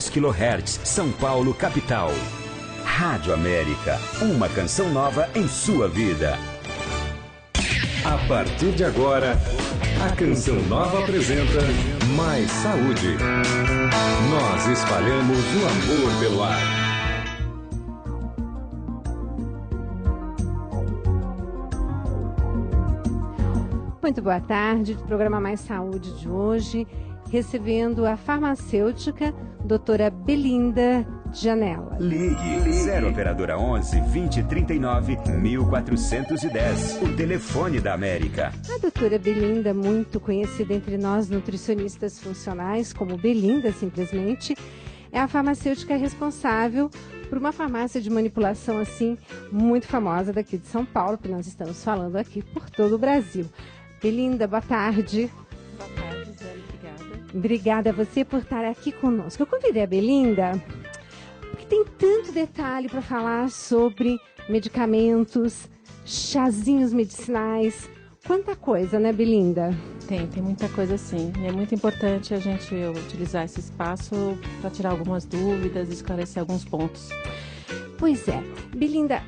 kHz, São Paulo, capital. Rádio América, uma canção nova em sua vida. A partir de agora, a Canção Nova apresenta Mais Saúde. Nós espalhamos o amor pelo ar. Muito boa tarde, do programa Mais Saúde de hoje, recebendo a farmacêutica doutora Belinda Janella. Ligue 0 operadora 11 20 39 1410, o telefone da América. A doutora Belinda, muito conhecida entre nós nutricionistas funcionais como Belinda simplesmente, é a farmacêutica responsável por uma farmácia de manipulação assim muito famosa daqui de São Paulo, que nós estamos falando aqui por todo o Brasil. Belinda, boa tarde. Boa tarde, Zé, obrigada. Obrigada a você por estar aqui conosco. Eu convidei a Belinda porque tem tanto detalhe para falar sobre medicamentos, chazinhos medicinais, quanta coisa, né, Belinda? Tem muita coisa sim. E é muito importante a gente utilizar esse espaço para tirar algumas dúvidas, esclarecer alguns pontos. Pois é. Belinda,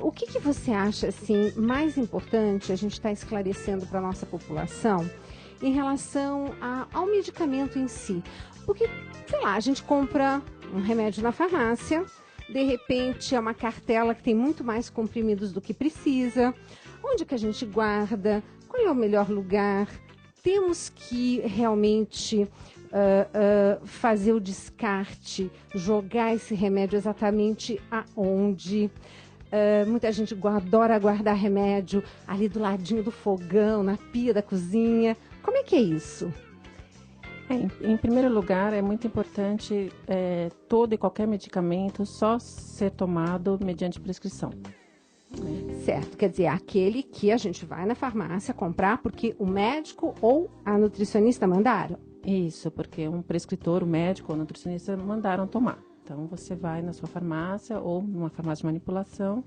o que você acha assim, mais importante a gente está esclarecendo para a nossa população em relação ao medicamento em si? Porque, sei lá, a gente compra um remédio na farmácia, de repente é uma cartela que tem muito mais comprimidos do que precisa. Onde que a gente guarda? Qual é o melhor lugar? Temos que realmente fazer o descarte, jogar esse remédio exatamente aonde? Muita gente adora guardar remédio ali do ladinho do fogão, na pia da cozinha. Como é que é isso? Em primeiro lugar, é muito importante todo e qualquer medicamento só ser tomado mediante prescrição. Certo, quer dizer, aquele que a gente vai na farmácia comprar porque o médico ou a nutricionista mandaram. Isso, porque um prescritor, o médico ou o nutricionista mandaram tomar. Então, você vai na sua farmácia ou numa farmácia de manipulação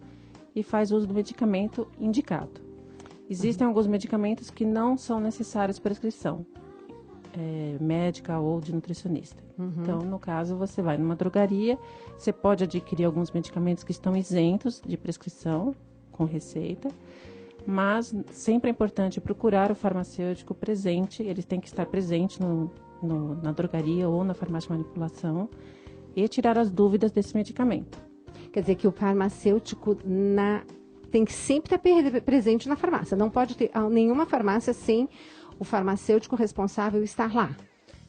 e faz uso do medicamento indicado. Existem alguns medicamentos que não são necessários prescrição médica ou de nutricionista. Então, no caso, você vai numa drogaria, você pode adquirir alguns medicamentos que estão isentos de prescrição, com receita, mas sempre é importante procurar o farmacêutico presente, ele tem que estar presente na drogaria ou na farmácia de manipulação e tirar as dúvidas desse medicamento. Quer dizer que o farmacêutico tem que sempre estar presente na farmácia, não pode ter nenhuma farmácia sem o farmacêutico responsável estar lá.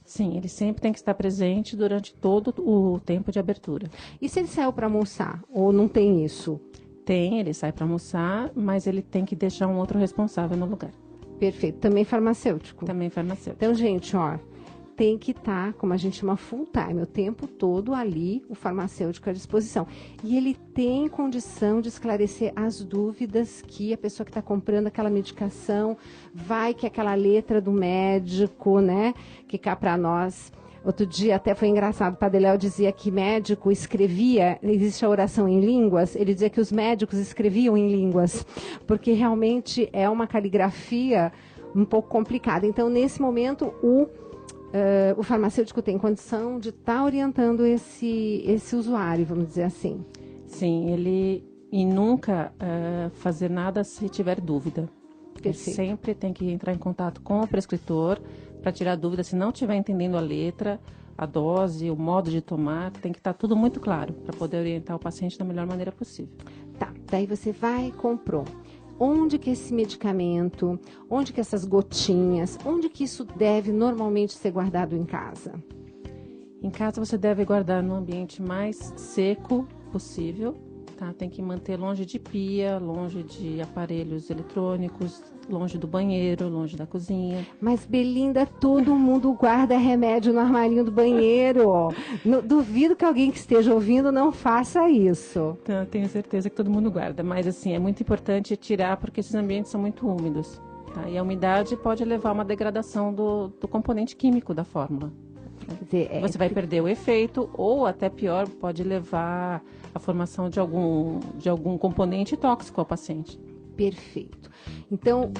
Sim, ele sempre tem que estar presente durante todo o tempo de abertura. E se ele saiu para almoçar ou não tem isso? Tem, ele sai para almoçar, mas ele tem que deixar um outro responsável no lugar. Perfeito, também farmacêutico? Também farmacêutico. Então, gente, tem que estar, como a gente chama, full time, o tempo todo ali, o farmacêutico à disposição. E ele tem condição de esclarecer as dúvidas que a pessoa que está comprando aquela medicação, vai que aquela letra do médico, né, que cá para nós. Outro dia até foi engraçado, o Padre Léo dizia que médico escrevia, existe a oração em línguas, ele dizia que os médicos escreviam em línguas, porque realmente é uma caligrafia um pouco complicada. Então, nesse momento, o farmacêutico tem condição de estar orientando esse usuário, vamos dizer assim. Sim, e nunca fazer nada se tiver dúvida. Perfeito. Sempre tem que entrar em contato com o prescritor para tirar dúvida. Se não estiver entendendo a letra, a dose, o modo de tomar, tem que estar tudo muito claro para poder orientar o paciente da melhor maneira possível. Tá, daí você vai e comprou. Onde que esse medicamento, onde que essas gotinhas, onde que isso deve normalmente ser guardado em casa? Em casa você deve guardar no ambiente mais seco possível, tá? Tem que manter longe de pia, longe de aparelhos eletrônicos, longe do banheiro, longe da cozinha. Mas, Belinda, todo mundo guarda remédio no armarinho do banheiro. Duvido que alguém que esteja ouvindo não faça isso. Então, tenho certeza que todo mundo guarda, mas assim, é muito importante tirar porque esses ambientes são muito úmidos, tá? E a umidade pode levar a uma degradação do componente químico da fórmula. Quer dizer, você vai perder o efeito ou, até pior, pode levar à formação de algum componente tóxico ao paciente. Perfeito. Então,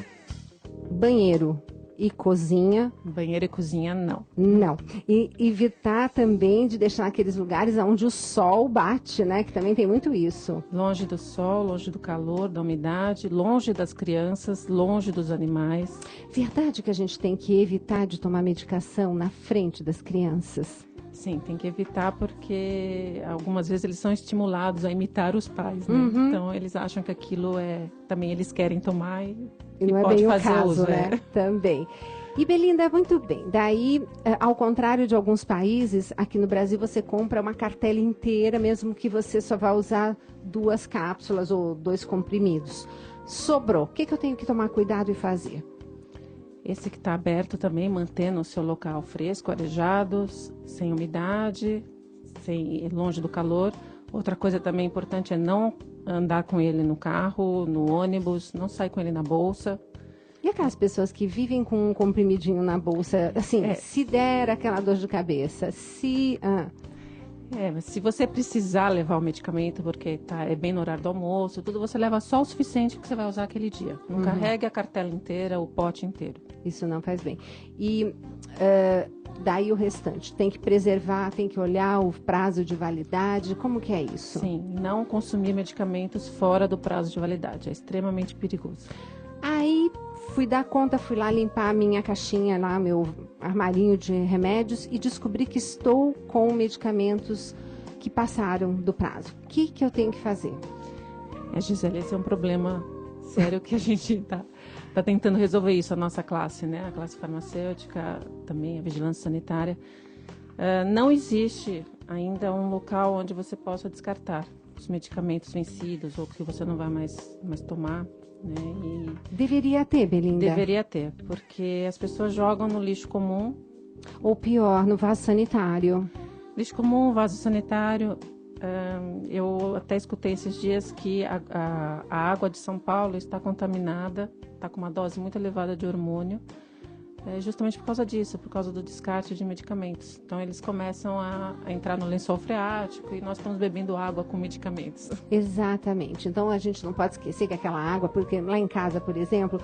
banheiro, e cozinha. Banheiro e cozinha, não. Não. E evitar também de deixar naqueles lugares onde o sol bate, né? Que também tem muito isso. Longe do sol, longe do calor, da umidade, longe das crianças, longe dos animais. Verdade que a gente tem que evitar de tomar medicação na frente das crianças? Sim, tem que evitar porque algumas vezes eles são estimulados a imitar os pais, né? Então eles acham que aquilo também eles querem tomar e não pode é bem fazer o caso, uso, né? Também. E Belinda, muito bem. Daí, ao contrário de alguns países, aqui no Brasil você compra uma cartela inteira, mesmo que você só vá usar 2 cápsulas ou 2 comprimidos. Sobrou. O que eu tenho que tomar cuidado e fazer? Esse que está aberto também, mantendo o seu local fresco, arejado, sem umidade, longe do calor. Outra coisa também importante é não andar com ele no carro, no ônibus, não sair com ele na bolsa. E aquelas pessoas que vivem com um comprimidinho na bolsa, assim, se der aquela dor de cabeça, Mas se você precisar levar o medicamento, porque é bem no horário do almoço, tudo, você leva só o suficiente que você vai usar aquele dia. Não carregue a cartela inteira, o pote inteiro. Isso não faz bem. E daí o restante? Tem que preservar, tem que olhar o prazo de validade, como que é isso? Sim, não consumir medicamentos fora do prazo de validade, é extremamente perigoso. Aí fui dar conta, fui lá limpar a minha caixinha, lá meu armarinho de remédios e descobri que estou com medicamentos que passaram do prazo. O que eu tenho que fazer? Gisele, esse é um problema sério que a gente está tentando resolver isso, a nossa classe, né? A classe farmacêutica, também a vigilância sanitária. Não existe ainda um local onde você possa descartar os medicamentos vencidos ou que você não vai mais tomar. Né? E deveria ter, Belinda? Deveria ter, porque as pessoas jogam no lixo comum. Ou pior, no vaso sanitário. Lixo comum, vaso sanitário. Eu até escutei esses dias que a água de São Paulo está contaminada, está com uma dose muito elevada de hormônio, justamente por causa disso, por causa do descarte de medicamentos. Então, eles começam a entrar no lençol freático e nós estamos bebendo água com medicamentos. Exatamente. Então, a gente não pode esquecer que aquela água, porque lá em casa, por exemplo,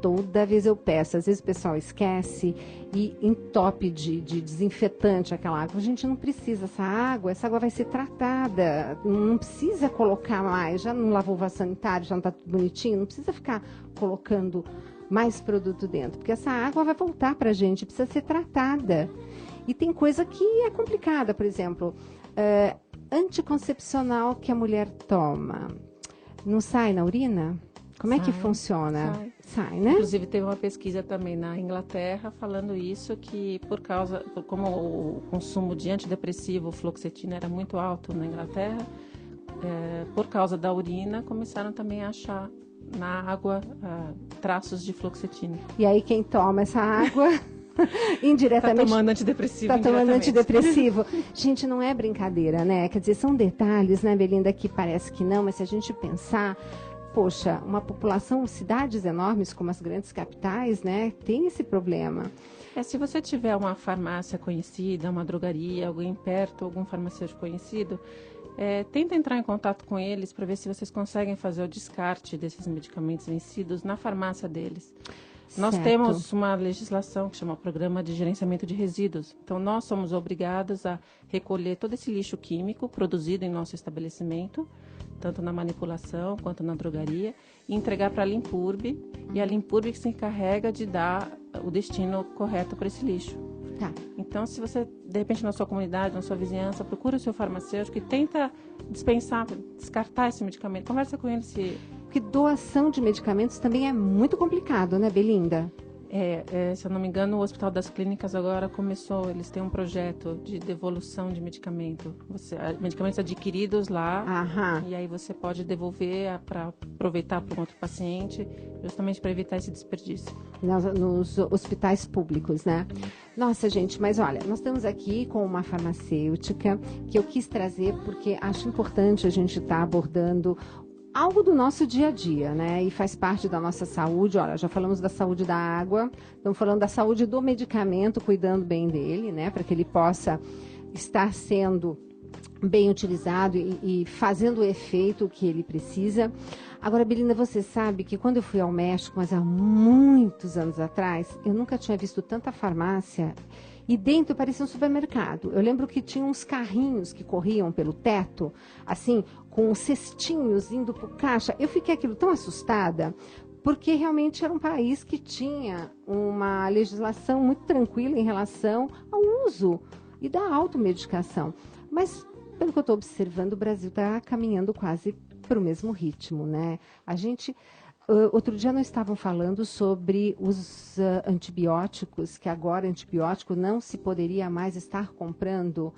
toda vez eu peço, às vezes o pessoal esquece e entope de desinfetante aquela água. A gente não precisa essa água vai ser tratada, não precisa colocar mais, já não lavou o vaso sanitário, já não está tudo bonitinho, não precisa ficar colocando mais produto dentro, porque essa água vai voltar para a gente, precisa ser tratada. E tem coisa que é complicada, por exemplo, anticoncepcional que a mulher toma, não sai na urina? Como é que funciona? Sai, né? Inclusive, teve uma pesquisa também na Inglaterra falando isso, que como o consumo de antidepressivo, fluoxetina, era muito alto na Inglaterra, por causa da urina, começaram também a achar na água traços de fluoxetina. E aí quem toma essa água indiretamente está tomando antidepressivo. Está tomando antidepressivo. Gente, não é brincadeira, né? Quer dizer, são detalhes, né, Belinda, que parece que não, mas se a gente pensar, poxa, uma população, cidades enormes como as grandes capitais, né, tem esse problema. Se você tiver uma farmácia conhecida, uma drogaria, alguém perto, algum farmacêutico conhecido, tenta entrar em contato com eles para ver se vocês conseguem fazer o descarte desses medicamentos vencidos na farmácia deles. Nós temos uma legislação que chama Programa de Gerenciamento de Resíduos. Então, nós somos obrigados a recolher todo esse lixo químico produzido em nosso estabelecimento, tanto na manipulação quanto na drogaria, e entregar para a Limpurb. E a Limpurb que se encarrega de dar o destino correto para esse lixo. Tá. Então, se você, de repente, na sua comunidade, na sua vizinhança, procura o seu farmacêutico e tenta dispensar, descartar esse medicamento. Conversa com ele se... Porque doação de medicamentos também é muito complicado, né, Belinda? Se eu não me engano, o Hospital das Clínicas agora começou, eles têm um projeto de devolução de medicamento. Medicamentos adquiridos lá, e aí você pode devolver para aproveitar para um outro paciente, justamente para evitar esse desperdício. Nos hospitais públicos, né? Nossa, gente, mas olha, nós estamos aqui com uma farmacêutica que eu quis trazer porque acho importante a gente estar abordando algo do nosso dia a dia, né? E faz parte da nossa saúde. Olha, já falamos da saúde da água, estamos falando da saúde do medicamento, cuidando bem dele, né? Para que ele possa estar sendo bem utilizado e fazendo o efeito que ele precisa. Agora, Belinda, você sabe que quando eu fui ao México, mas há muitos anos atrás, eu nunca tinha visto tanta farmácia e dentro parecia um supermercado. Eu lembro que tinha uns carrinhos que corriam pelo teto, assim, com cestinhos indo para o caixa. Eu fiquei aquilo tão assustada, porque realmente era um país que tinha uma legislação muito tranquila em relação ao uso e da automedicação. Mas, pelo que eu estou observando, o Brasil está caminhando quase para o mesmo ritmo, né? A gente, outro dia nós estávamos falando sobre os antibióticos, que agora antibiótico não se poderia mais estar comprando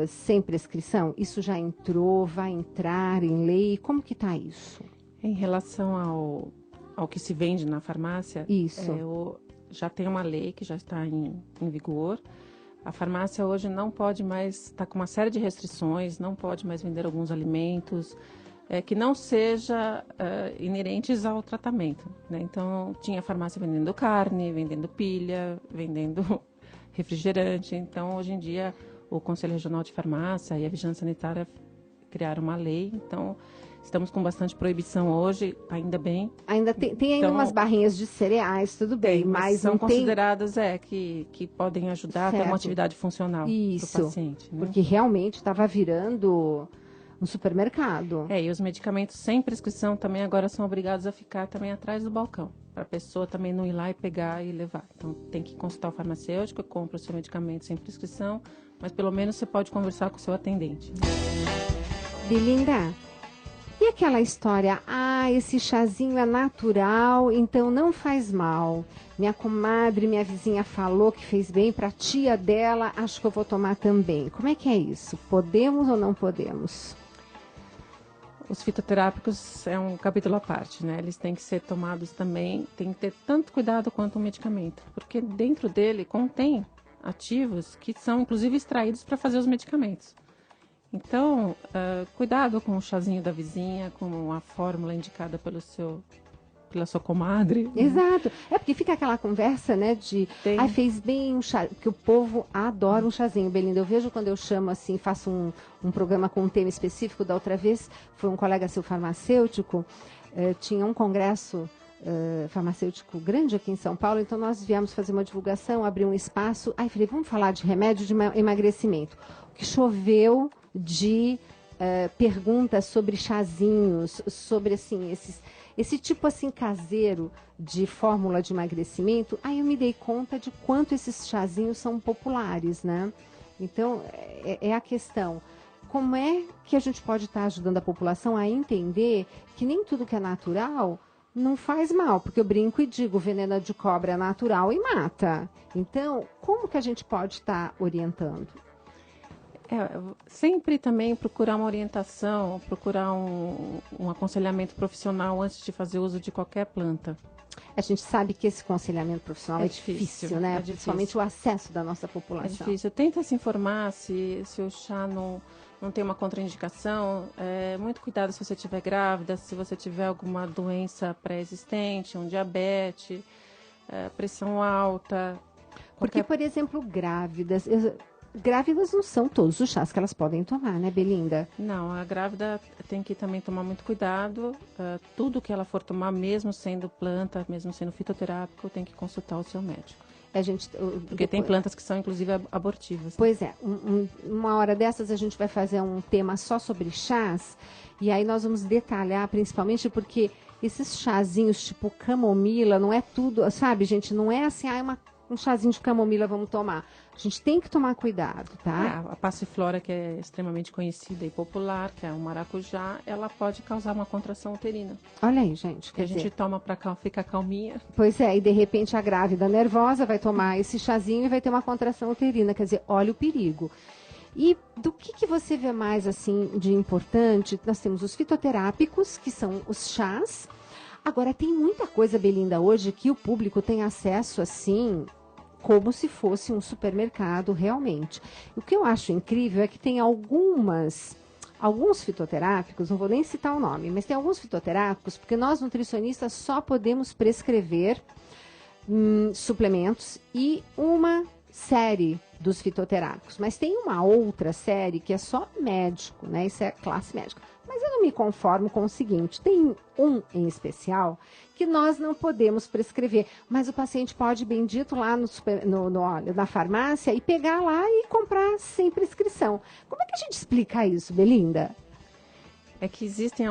sem prescrição. Isso já entrou, vai entrar em lei? Como que está isso? Em relação ao que se vende na farmácia, isso. Já tem uma lei que já está em vigor. A farmácia hoje não pode mais, está com uma série de restrições, não pode mais vender alguns alimentos que não seja inerentes ao tratamento, né? Então, tinha farmácia vendendo carne, vendendo pilha, vendendo refrigerante. Então, hoje em dia, o Conselho Regional de Farmácia e a Vigilância Sanitária criaram uma lei. Então, estamos com bastante proibição hoje, ainda bem. Ainda tem ainda então, umas barrinhas de cereais, tudo bem, mas são não consideradas que podem ajudar a ter uma atividade funcional para o paciente. Né? Porque realmente estava virando um supermercado. E os medicamentos sem prescrição também agora são obrigados a ficar também atrás do balcão, para a pessoa também não ir lá e pegar e levar. Então, tem que consultar o farmacêutico, compra o seu medicamento sem prescrição, mas pelo menos você pode conversar com o seu atendente. Belinda, e aquela história, esse chazinho é natural, então não faz mal. Minha comadre, minha vizinha falou que fez bem para a tia dela, acho que eu vou tomar também. Como é que é isso? Podemos ou não podemos? Os fitoterápicos é um capítulo à parte, né? Eles têm que ser tomados também, tem que ter tanto cuidado quanto um medicamento, porque dentro dele contém ativos que são inclusive extraídos para fazer os medicamentos. Então, cuidado com o chazinho da vizinha, com a fórmula indicada pela sua comadre. Exato. É porque fica aquela conversa, né, de fez bem um chá, porque o povo adora um chazinho, Belinda. Eu vejo quando eu chamo assim, faço um programa com um tema específico. Da outra vez, foi um colega seu farmacêutico, tinha um congresso farmacêutico grande aqui em São Paulo, então nós viemos fazer uma divulgação, abrir um espaço. Aí falei, vamos falar de remédio de emagrecimento. O que choveu de perguntas sobre chazinhos, sobre assim, esse tipo assim caseiro de fórmula de emagrecimento. Aí eu me dei conta de quanto esses chazinhos são populares, né? Então, é a questão. Como é que a gente pode estar ajudando a população a entender que nem tudo que é natural não faz mal? Porque eu brinco e digo, veneno de cobra é natural e mata. Então, como que a gente pode estar orientando? Sempre também procurar uma orientação, procurar um aconselhamento profissional antes de fazer uso de qualquer planta. A gente sabe que esse aconselhamento profissional é difícil, né? Principalmente o acesso da nossa população. É difícil. Tenta se informar se o chá não tem uma contraindicação. Muito cuidado se você estiver grávida, se você tiver alguma doença pré-existente, um diabetes, pressão alta. Porque, por exemplo, grávidas não são todos os chás que elas podem tomar, né, Belinda? Não, a grávida tem que também tomar muito cuidado. Tudo que ela for tomar, mesmo sendo planta, mesmo sendo fitoterápico, tem que consultar o seu médico. Porque tem plantas que são, inclusive, abortivas. Pois é. Uma hora dessas a gente vai fazer um tema só sobre chás. E aí nós vamos detalhar, principalmente porque esses chazinhos tipo camomila, não é tudo, sabe, gente? Não é assim, um chazinho de camomila vamos tomar. A gente tem que tomar cuidado, tá? A passiflora, que é extremamente conhecida e popular, que é o maracujá, ela pode causar uma contração uterina. Olha aí, gente. Que a gente toma para ficar calminha. Pois é, e de repente a grávida nervosa vai tomar esse chazinho e vai ter uma contração uterina. Quer dizer, olha o perigo. E do que você vê mais assim de importante? Nós temos os fitoterápicos, que são os chás. Agora, tem muita coisa, Belinda, hoje que o público tem acesso assim, como se fosse um supermercado realmente. O que eu acho incrível é que tem alguns fitoterápicos, não vou nem citar o nome, mas tem alguns fitoterápicos, porque nós nutricionistas só podemos prescrever suplementos e uma série dos fitoterápicos. Mas tem uma outra série que é só médico, né? Isso é classe médica. Mas eu não me conformo com o seguinte, tem um em especial que nós não podemos prescrever, mas o paciente pode, bendito, lá na farmácia e pegar lá e comprar sem prescrição. Como é que a gente explica isso, Belinda? É que existem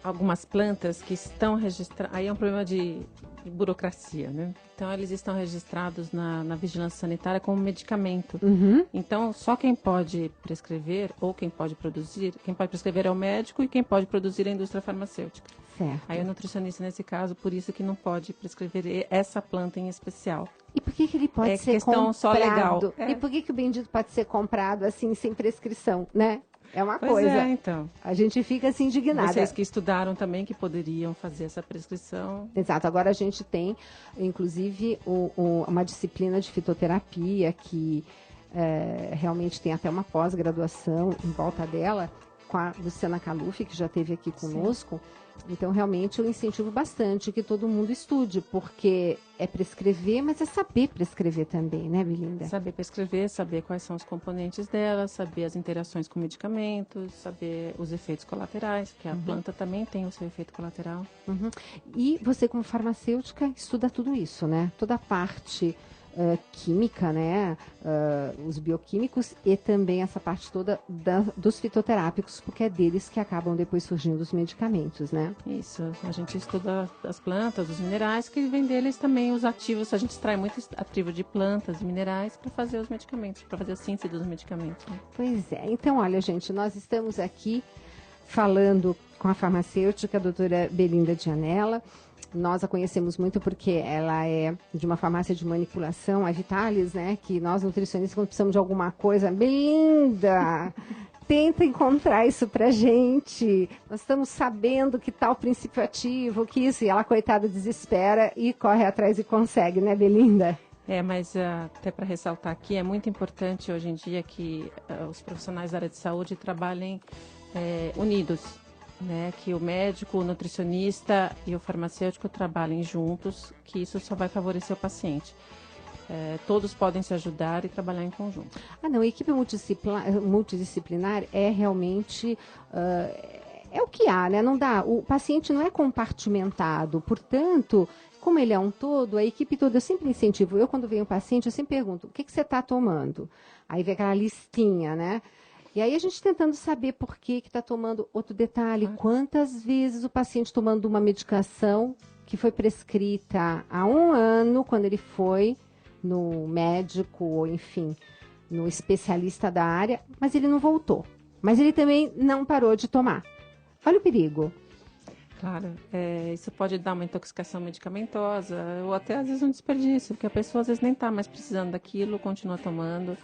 algumas plantas que estão registradas, aí é um problema de burocracia, né? Então, eles estão registrados na vigilância sanitária como medicamento. Uhum. Então, só quem pode prescrever ou quem pode produzir, quem pode prescrever é o médico e quem pode produzir é a indústria farmacêutica. Certo. Aí o nutricionista, nesse caso, por isso que não pode prescrever essa planta em especial. E por que ele pode ser questão comprado? só legal. É. E por que o bendito pode ser comprado assim, sem prescrição, né? É uma Pois coisa. é, então. A gente fica assim indignada. Vocês que estudaram também que poderiam fazer essa prescrição. Exato. Agora a gente tem, inclusive, uma disciplina de fitoterapia que realmente tem até uma pós-graduação em volta dela, com a Luciana Caluf, que já esteve aqui conosco. Sim. Então, realmente, eu incentivo bastante que todo mundo estude, porque é prescrever, mas é saber prescrever também, né, Belinda? Saber prescrever, saber quais são os componentes dela, saber as interações com medicamentos, saber os efeitos colaterais, porque a planta também tem o seu efeito colateral. Uhum. E você, como farmacêutica, estuda tudo isso, né? Toda a parte química, né? Os bioquímicos e também essa parte toda dos fitoterápicos, porque é deles que acabam depois surgindo os medicamentos, né? Isso, a gente estuda as plantas, os minerais, que vem deles também os ativos, a gente extrai muito ativo de plantas e minerais para fazer os medicamentos, para fazer a síntese dos medicamentos. Né? Pois é, então olha gente, nós estamos aqui falando com a farmacêutica, a doutora Belinda Gianella. Nós a conhecemos muito porque ela é de uma farmácia de manipulação, a Vitalis, né? Que nós, nutricionistas, quando precisamos de alguma coisa, Belinda, tenta encontrar isso pra gente. Nós estamos sabendo que tal princípio ativo, que isso, e ela, coitada, desespera e corre atrás e consegue, né, Belinda? Mas até para ressaltar aqui, é muito importante hoje em dia que os profissionais da área de saúde trabalhem unidos. Né, que o médico, o nutricionista e o farmacêutico trabalhem juntos, que isso só vai favorecer o paciente. Todos podem se ajudar e trabalhar em conjunto. Não, a equipe multidisciplinar é realmente é o que há, né? Não dá. O paciente não é compartimentado, portanto, como ele é um todo, a equipe toda, eu sempre incentivo. Eu, quando venho um paciente, eu sempre pergunto, o que você está tomando? Aí vem aquela listinha, né? E aí a gente tentando saber por que está tomando. Outro detalhe, quantas vezes o paciente tomando uma medicação que foi prescrita há 1 ano, quando ele foi no médico, ou enfim, no especialista da área, mas ele não voltou. Mas ele também não parou de tomar. Olha o perigo. Claro, isso pode dar uma intoxicação medicamentosa, ou até às vezes um desperdício, porque a pessoa às vezes nem está mais precisando daquilo, continua tomando.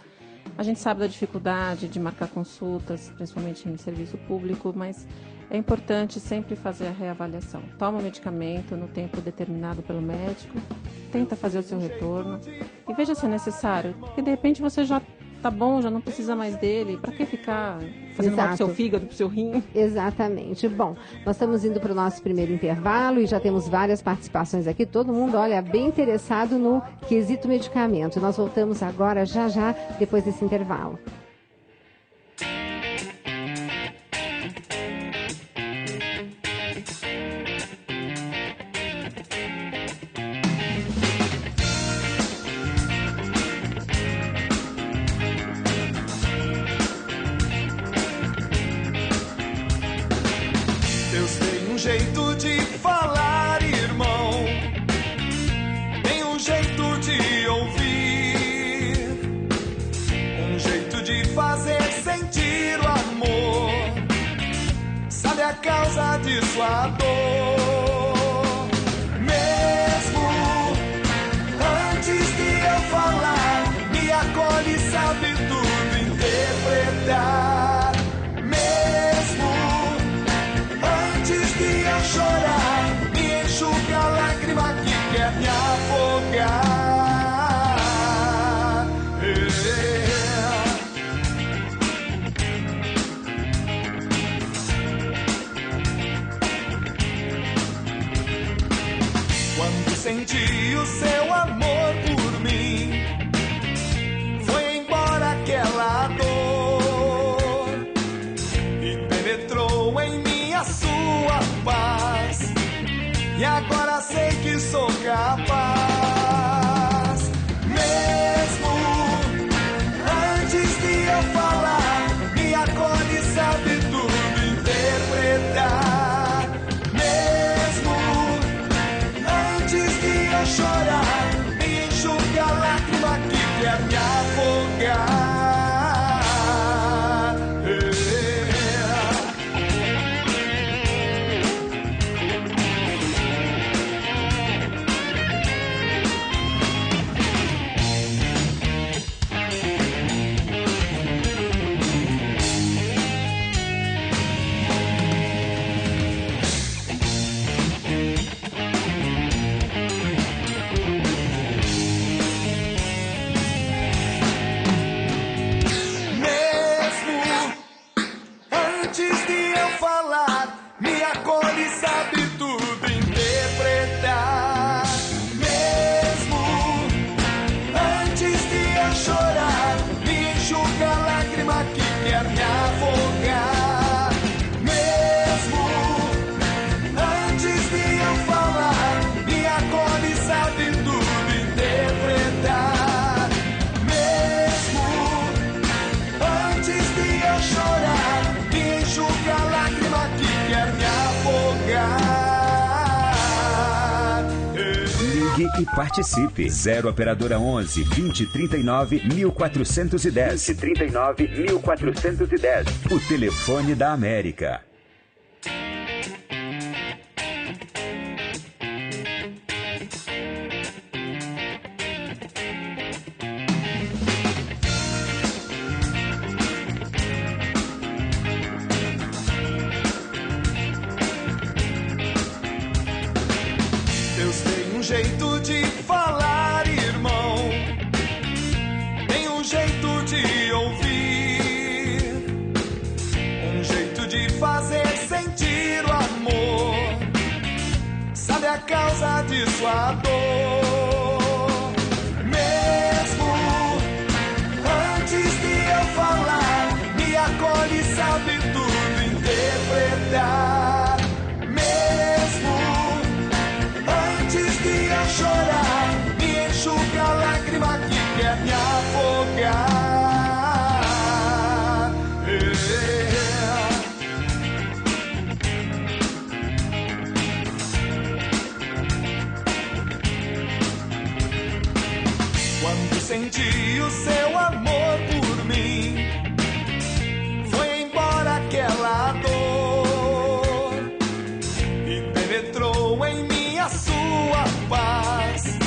A gente sabe da dificuldade de marcar consultas, principalmente em serviço público, mas é importante sempre fazer a reavaliação. Toma o medicamento no tempo determinado pelo médico, tenta fazer o seu retorno e veja se é necessário, porque de repente você já tá bom, já não precisa mais dele. Para que ficar fazendo mal pro seu fígado, pro seu rim? Exatamente. Bom, nós estamos indo para o nosso primeiro intervalo e já temos várias participações aqui. Todo mundo, olha, bem interessado no quesito medicamento. Nós voltamos agora, já, depois desse intervalo. Jeito de falar, irmão, tem um jeito de ouvir, um jeito de fazer sentir o amor, sabe a causa de sua dor. Mesmo antes de eu falar, me acolhe, sabe tudo interpretar. Chorar, me enxuga a lágrima que quer me afogar. Quando senti o seu amor por mim, foi embora e agora sei que sou capaz. Mesmo antes de eu falar, me acolhe e sabe tudo interpretar. Mesmo antes de eu chorar, me enxuga a lágrima que quer me afogar. Me acolhe e sabe tudo interpretar. Mesmo antes de eu chorar, me enxuga a lágrima que quer me afogar. Mesmo antes de eu falar, me acolhe e sabe tudo interpretar. Mesmo antes de eu chorar, me enxuga a lágrima que quer me afogar. Ligue e participe. 0 operadora 11 20 39 1410. 20 39 1410. O telefone da América. Jeito de falar, irmão, tem um jeito de ouvir, um jeito de fazer sentir o amor, sabe a causa de sua dor. Mesmo antes de eu falar, me acolhe e sabe tudo interpretar. Chorar, me enxuga a lágrima que quer me afogar. Quando senti o seu amor por mim, foi embora aquela dor e penetrou em mim a sua paz,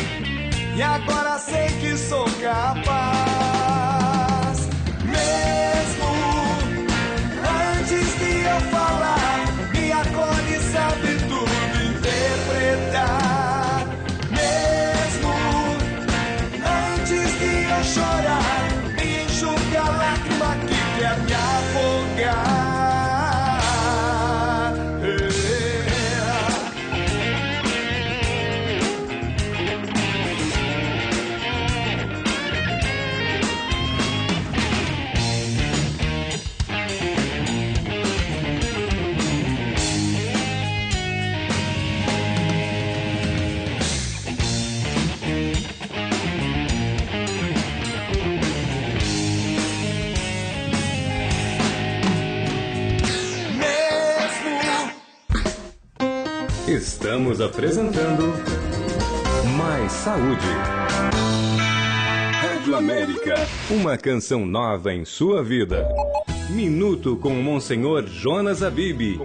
e agora sei que sou capaz. Mesmo antes de eu falar, me acolhe e sabe tudo interpretar. Mesmo antes de eu chorar, me enxuga a lágrima que quer me afogar. Estamos apresentando Mais Saúde. Rádio América, uma canção nova em sua vida. Minuto com Monsenhor Jonas Abib.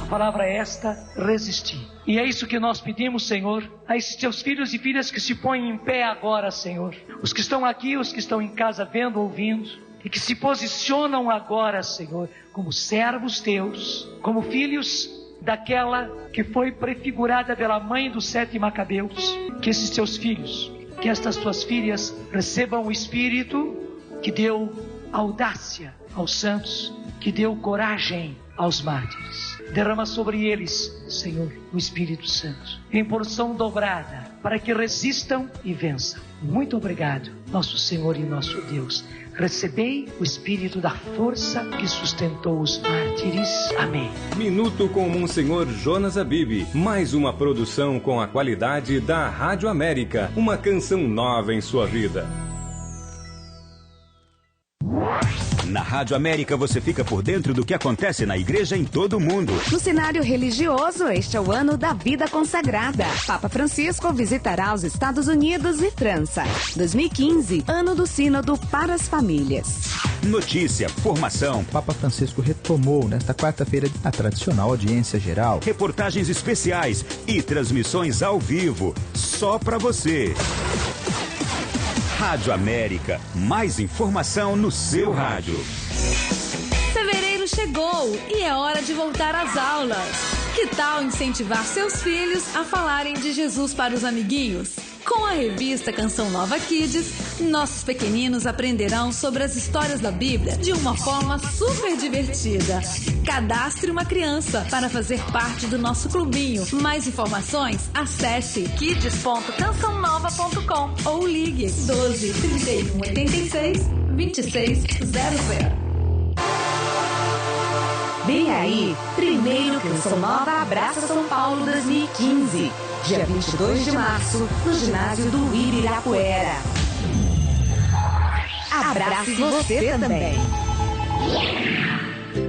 A palavra é esta: resistir. E é isso que nós pedimos, Senhor, a esses teus filhos e filhas que se põem em pé agora, Senhor. Os que estão aqui, os que estão em casa vendo, ouvindo, e que se posicionam agora, Senhor, como servos teus, como filhos daquela que foi prefigurada pela mãe dos 7 Macabeus. Que esses teus filhos, que estas tuas filhas recebam o Espírito que deu audácia aos santos, que deu coragem aos mártires. Derrama sobre eles, Senhor, o Espírito Santo, em porção dobrada, para que resistam e vençam. Muito obrigado, nosso Senhor e nosso Deus. recebei o espírito da força que sustentou os mártires. Amém. Minuto com Monsenhor Jonas Abib. Mais uma produção com a qualidade da Rádio América. Uma canção nova em sua vida. Na Rádio América você fica por dentro do que acontece na igreja em todo o mundo. No cenário religioso, este é o ano da vida consagrada. Papa Francisco visitará os Estados Unidos e França. 2015, ano do Sínodo para as Famílias. Notícia, formação. Papa Francisco retomou nesta quarta-feira a tradicional audiência geral. Reportagens especiais e transmissões ao vivo. Só pra você. Rádio América, mais informação no seu rádio. Fevereiro chegou e é hora de voltar às aulas. Que tal incentivar seus filhos a falarem de Jesus para os amiguinhos? Com a revista Canção Nova Kids, nossos pequeninos aprenderão sobre as histórias da Bíblia de uma forma super divertida. Cadastre uma criança para fazer parte do nosso clubinho. Mais informações, acesse kids.cançãonova.com ou ligue 12 31 86 2600. Vem aí, primeiro Canção Nova Abraça São Paulo 2015. Dia 22 de março, no ginásio do Ibirapuera. Abrace você também.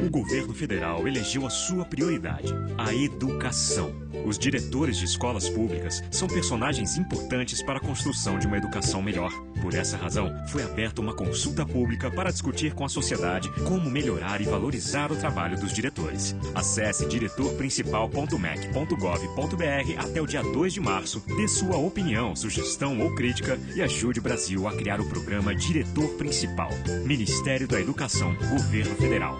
O governo federal elegeu a sua prioridade, a educação. Os diretores de escolas públicas são personagens importantes para a construção de uma educação melhor. Por essa razão, foi aberta uma consulta pública para discutir com a sociedade como melhorar e valorizar o trabalho dos diretores. Acesse diretorprincipal.mec.gov.br até o dia 2 de março, dê sua opinião, sugestão ou crítica e ajude o Brasil a criar o programa Diretor Principal. Ministério da Educação, Governo Federal.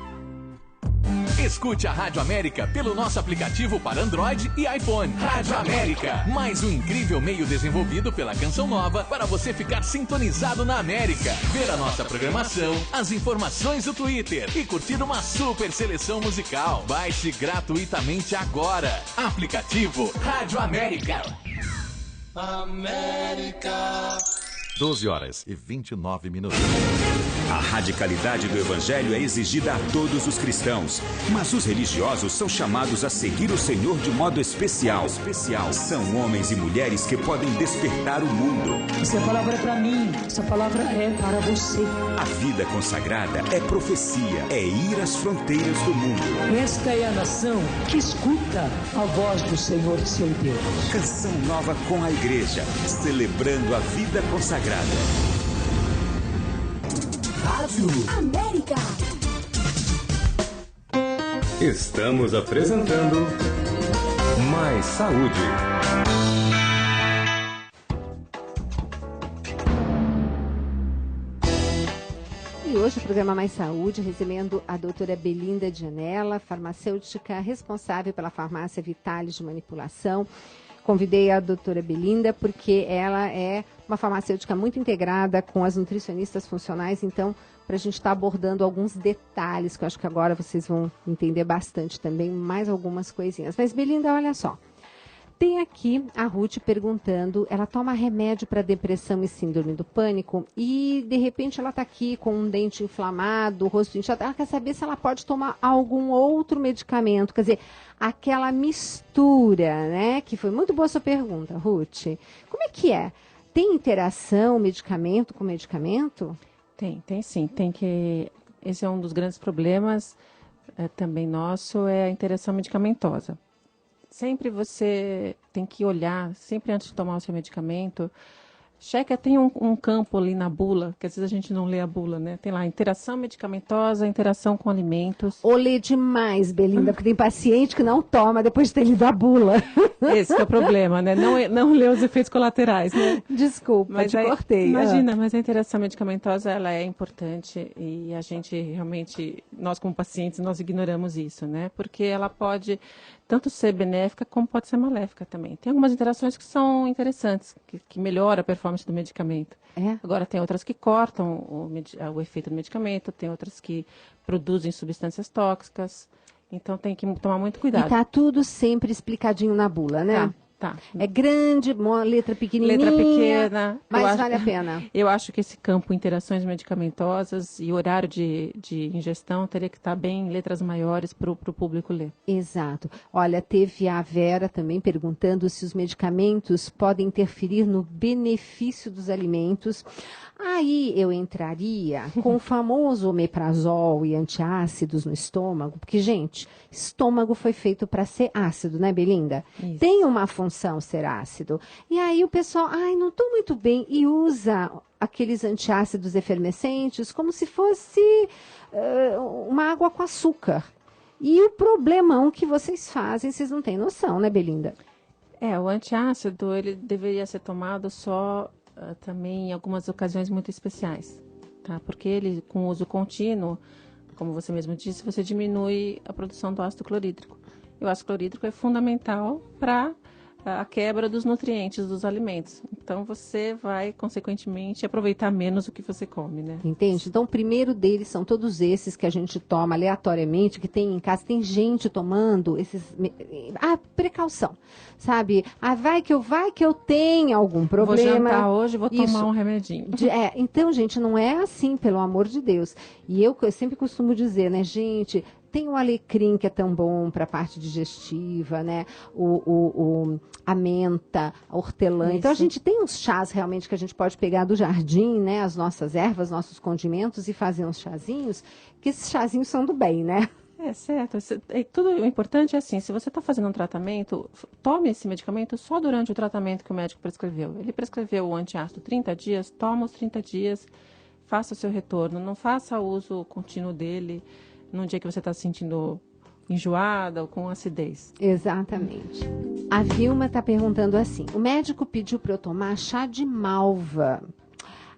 Escute a Rádio América pelo nosso aplicativo para Android e iPhone. Rádio América, mais um incrível meio desenvolvido pela Canção Nova para você ficar sintonizado na América, ver a nossa programação, as informações do Twitter e curtir uma super seleção musical. Baixe gratuitamente agora. Aplicativo Rádio América. América. 12h29. A radicalidade do Evangelho é exigida a todos os cristãos, mas os religiosos são chamados a seguir o Senhor de modo especial. São homens e mulheres que podem despertar o mundo. Essa palavra é para mim, essa palavra é para você. A vida consagrada é profecia, é ir às fronteiras do mundo. Esta é a nação que escuta a voz do Senhor seu Deus. Canção Nova com a Igreja, celebrando a vida consagrada. Rádio América. Estamos apresentando Mais Saúde. E hoje o programa Mais Saúde, recebendo a doutora Belinda Janella, farmacêutica responsável pela farmácia Vitalis de Manipulação. Convidei a doutora Belinda porque ela é uma farmacêutica muito integrada com as nutricionistas funcionais, então, para a gente estar abordando alguns detalhes, que eu acho que agora vocês vão entender bastante também, mais algumas coisinhas. Mas, Belinda, olha só. Tem aqui a Ruth perguntando, ela toma remédio para depressão e síndrome do pânico e, de repente, ela está aqui com um dente inflamado, o rosto inchado. Ela quer saber se ela pode tomar algum outro medicamento, quer dizer, aquela mistura, né? Que foi muito boa a sua pergunta, Ruth. Como é que é? Tem interação medicamento com medicamento? Tem sim. Tem que... Esse é um dos grandes problemas também nosso, é a interação medicamentosa. Sempre você tem que olhar, sempre antes de tomar o seu medicamento, checa, tem um campo ali na bula, que às vezes a gente não lê a bula, né? Tem lá, interação medicamentosa, interação com alimentos. Ou lê demais, Belinda, porque tem paciente que não toma depois de ter lido a bula. Esse que é o problema, né? Não lê os efeitos colaterais, né? Desculpa, mas te cortei. Imagina, mas a interação medicamentosa, ela é importante e a gente realmente, nós como pacientes, nós ignoramos isso, né? Porque ela pode tanto ser benéfica como pode ser maléfica também. Tem algumas interações que são interessantes, que melhoram a performance do medicamento. Agora, tem outras que cortam o efeito do medicamento, tem outras que produzem substâncias tóxicas. Então, tem que tomar muito cuidado. E tá tudo sempre explicadinho na bula, né? Tá. É grande, uma letra pequenininha, Letra pequena. mas vale a pena. Eu acho que esse campo interações medicamentosas e horário de ingestão teria que estar bem em letras maiores para o público ler. Exato. Olha, teve a Vera também perguntando se os medicamentos podem interferir no benefício dos alimentos. Aí eu entraria com o famoso omeprazol e antiácidos no estômago, porque, gente, estômago foi feito para ser ácido, né, Belinda? Isso. Tem uma função ser ácido. E aí o pessoal, não estou muito bem, e usa aqueles antiácidos efervescentes como se fosse uma água com açúcar. E o problemão que vocês fazem, vocês não têm noção, né, Belinda? O antiácido, ele deveria ser tomado só também em algumas ocasiões muito especiais, tá? Porque ele, com uso contínuo, como você mesmo disse, você diminui a produção do ácido clorídrico. E o ácido clorídrico é fundamental para a quebra dos nutrientes dos alimentos. Então, você vai, consequentemente, aproveitar menos o que você come, né? Entende? Então, o primeiro deles são todos esses que a gente toma aleatoriamente, que tem em casa. Tem gente tomando esses... precaução, sabe? Vai que eu tenha algum problema. Vou jantar hoje, vou tomar um remedinho. Então, gente, não é assim, pelo amor de Deus. E eu sempre costumo dizer, né, gente... Tem o alecrim, que é tão bom para a parte digestiva, né? A menta, a hortelã. Isso. Então, a gente tem uns chás realmente que a gente pode pegar do jardim, né? As nossas ervas, nossos condimentos e fazer uns chazinhos, que esses chazinhos são do bem, né? Certo. Tudo o importante é assim, se você está fazendo um tratamento, tome esse medicamento só durante o tratamento que o médico prescreveu. Ele prescreveu o antiácido 30 dias, toma os 30 dias, faça o seu retorno. Não faça uso contínuo dele num dia que você está se sentindo enjoada ou com acidez. Exatamente. A Vilma está perguntando assim, o médico pediu para eu tomar chá de malva.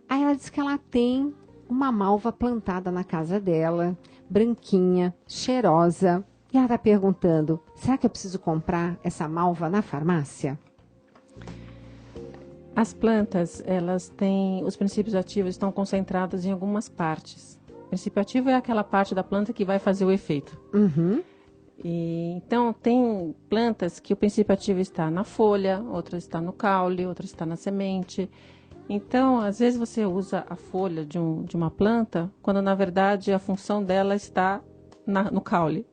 Aí ela disse que ela tem uma malva plantada na casa dela, branquinha, cheirosa. E ela está perguntando, será que eu preciso comprar essa malva na farmácia? As plantas, elas têm, os princípios ativos estão concentrados em algumas partes. O princípio ativo é aquela parte da planta que vai fazer o efeito. Uhum. Então, tem plantas que o princípio ativo está na folha, outras está no caule, outras está na semente. Então, às vezes você usa a folha de uma planta, quando na verdade a função dela está no caule.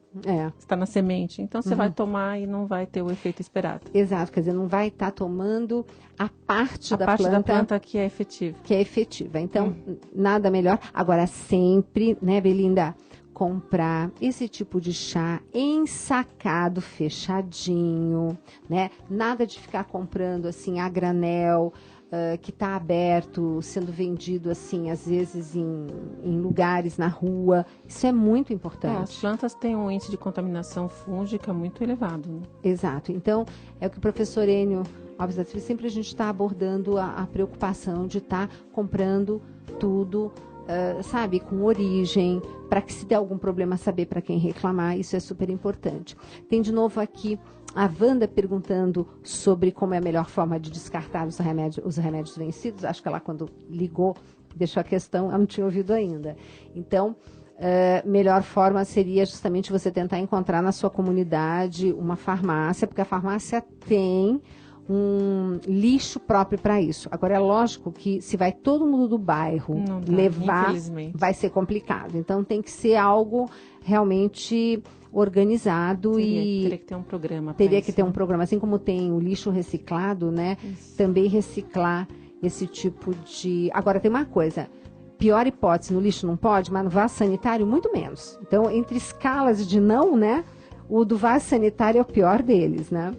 Está na semente. Então, você vai tomar e não vai ter o efeito esperado. Exato, quer dizer, não vai estar tomando a parte da planta que é efetiva. Que é efetiva. Então, nada melhor. Agora, sempre, né, Belinda, comprar esse tipo de chá ensacado, fechadinho, né? Nada de ficar comprando assim a granel, que está aberto, sendo vendido assim, às vezes em lugares na rua. Isso é muito importante. As plantas têm um índice de contaminação fúngica muito elevado. Né? Exato. Então, é o que o professor Enio Alves da Silva, sempre a gente está abordando a preocupação de estar comprando tudo, sabe, com origem, para que se der algum problema, saber para quem reclamar. Isso é super importante. Tem de novo aqui a Wanda perguntando sobre como é a melhor forma de descartar os remédios vencidos. Acho que ela, quando ligou, deixou a questão, ela não tinha ouvido ainda. Então, melhor forma seria justamente você tentar encontrar na sua comunidade uma farmácia, porque a farmácia tem um lixo próprio para isso. Agora, é lógico que se vai todo mundo do bairro levar, vai ser complicado. Então, tem que ser algo realmente organizado. Teria que ter um programa. Teria que ter um programa. Assim como tem o lixo reciclado, né? Isso. Também reciclar esse tipo de... Agora, tem uma coisa. Pior hipótese, no lixo não pode, mas no vaso sanitário, muito menos. Então, entre escalas de não, né? O do vaso sanitário é o pior deles, né?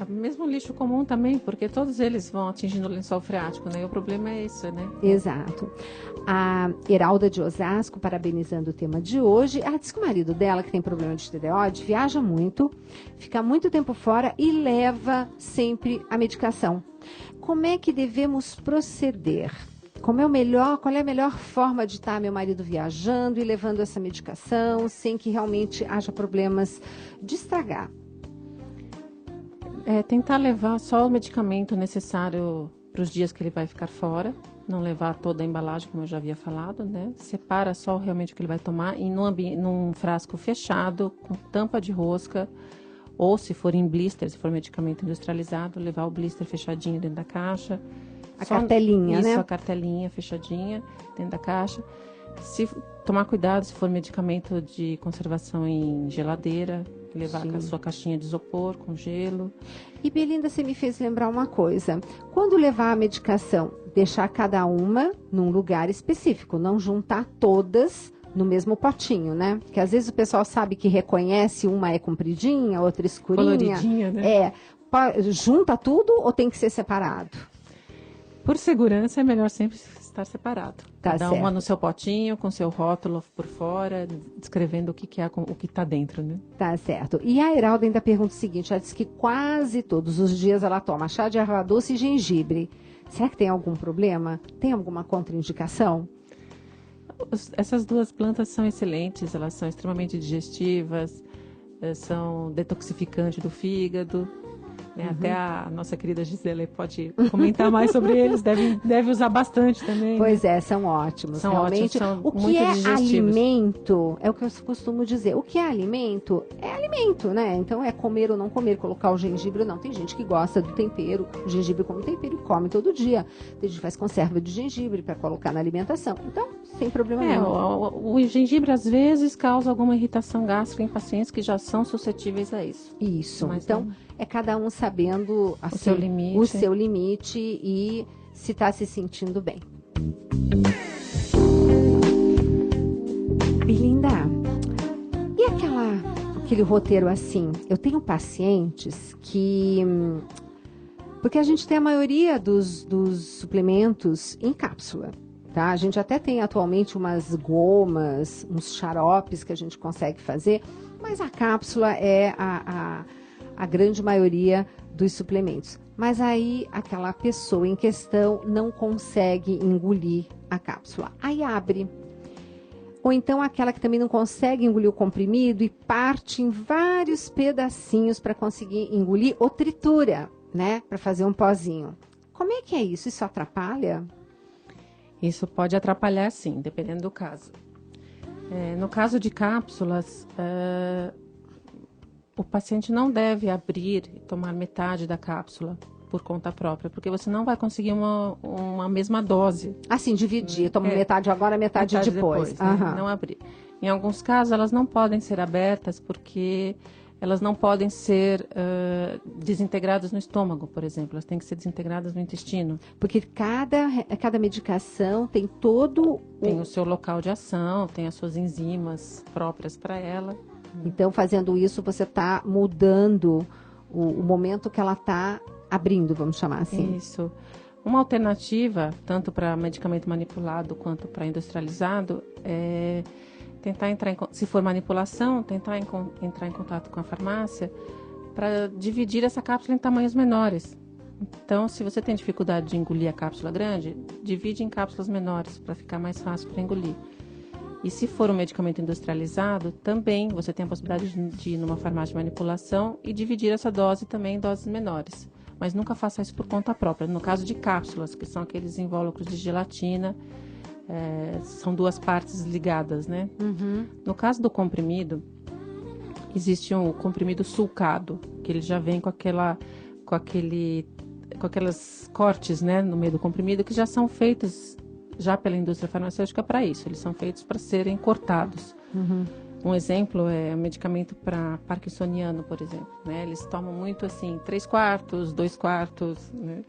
Mesmo lixo comum também, porque todos eles vão atingindo o lençol freático, né? E o problema é isso, né? Exato. A Heralda de Osasco, parabenizando o tema de hoje. Ela diz que o marido dela, que tem problema de tireoide, viaja muito, fica muito tempo fora e leva sempre a medicação. Como é que devemos proceder? Qual é a melhor forma de estar meu marido viajando e levando essa medicação sem que realmente haja problemas de estragar? Tentar levar só o medicamento necessário para os dias que ele vai ficar fora, não levar toda a embalagem, como eu já havia falado, né? Separa só realmente o que ele vai tomar e num frasco fechado, com tampa de rosca, Ou se for em blister, se for medicamento industrializado, levar o blister fechadinho dentro da caixa. A cartelinha, né? Isso, a cartelinha fechadinha dentro da caixa. Se tomar cuidado se for medicamento de conservação em geladeira, levar a sua caixinha de isopor com gelo. E Belinda, você me fez lembrar uma coisa. Quando levar a medicação, deixar cada uma num lugar específico, não juntar todas no mesmo potinho, né? Porque às vezes o pessoal sabe que reconhece, uma é compridinha, outra escurinha. Coloridinha, né? Junta tudo ou tem que ser separado? Por segurança, é melhor sempre estar separado. Tá Cada certo. uma no seu potinho, com seu rótulo por fora, descrevendo o que está dentro, né? Tá certo. E a Heralda ainda pergunta o seguinte, ela diz que quase todos os dias ela toma chá de erva doce e gengibre. Será que tem algum problema? Tem alguma contraindicação? Essas duas plantas são excelentes, elas são extremamente digestivas, são detoxificantes do fígado. Né? Até a nossa querida Gisele pode comentar mais sobre eles, deve usar bastante também. Pois é, são ótimos. São realmente. ótimos, são o que muito é digestivos. alimento, é o que eu costumo dizer. O que é alimento, né? Então é comer ou não comer, colocar o gengibre ou não. Tem gente que gosta do tempero, o gengibre como tempero e come todo dia. Tem gente que faz conserva de gengibre para colocar na alimentação. Então, sem problema nenhum. O gengibre às vezes causa alguma irritação gástrica em pacientes que já são suscetíveis a isso. Isso. Mas então, é cada um sabendo assim, o seu limite e se está se sentindo bem. Belinda, e aquele roteiro assim? Eu tenho pacientes que... Porque a gente tem a maioria dos suplementos em cápsula. Tá? A gente até tem atualmente umas gomas, uns xaropes que a gente consegue fazer, mas a cápsula é a grande maioria dos suplementos. Mas aí aquela pessoa em questão não consegue engolir a cápsula. Aí abre. Ou então aquela que também não consegue engolir o comprimido e parte em vários pedacinhos para conseguir engolir ou tritura, né? Para fazer um pozinho. Como é que é isso? Isso atrapalha? Isso pode atrapalhar, sim, dependendo do caso. No caso de cápsulas, o paciente não deve abrir e tomar metade da cápsula por conta própria, porque você não vai conseguir uma mesma dose. Assim, dividir. Toma metade agora, metade depois. Né? Não abrir. Em alguns casos, elas não podem ser abertas porque elas não podem ser desintegradas no estômago, por exemplo. Elas têm que ser desintegradas no intestino. Porque cada medicação tem todo... Tem o seu local de ação, tem as suas enzimas próprias para ela. Então, fazendo isso, você está mudando o momento que ela está abrindo, vamos chamar assim. Isso. Uma alternativa, tanto para medicamento manipulado quanto para industrializado, é tentar se for manipulação, tentar entrar em contato com a farmácia para dividir essa cápsula em tamanhos menores. Então, se você tem dificuldade de engolir a cápsula grande, divide em cápsulas menores para ficar mais fácil para engolir. E se for um medicamento industrializado, também você tem a possibilidade de ir numa farmácia de manipulação e dividir essa dose também em doses menores. Mas nunca faça isso por conta própria. No caso de cápsulas, que são aqueles invólucros de gelatina, são duas partes ligadas, né? Uhum. No caso do comprimido, existe um comprimido sulcado, que ele já vem com aquelas cortes, né, no meio do comprimido, que já são feitos já pela indústria farmacêutica para isso. Eles são feitos para serem cortados. Uhum. Um exemplo é o medicamento para parkinsoniano, por exemplo. Né? Eles tomam muito assim, 3/4, 2/4, né?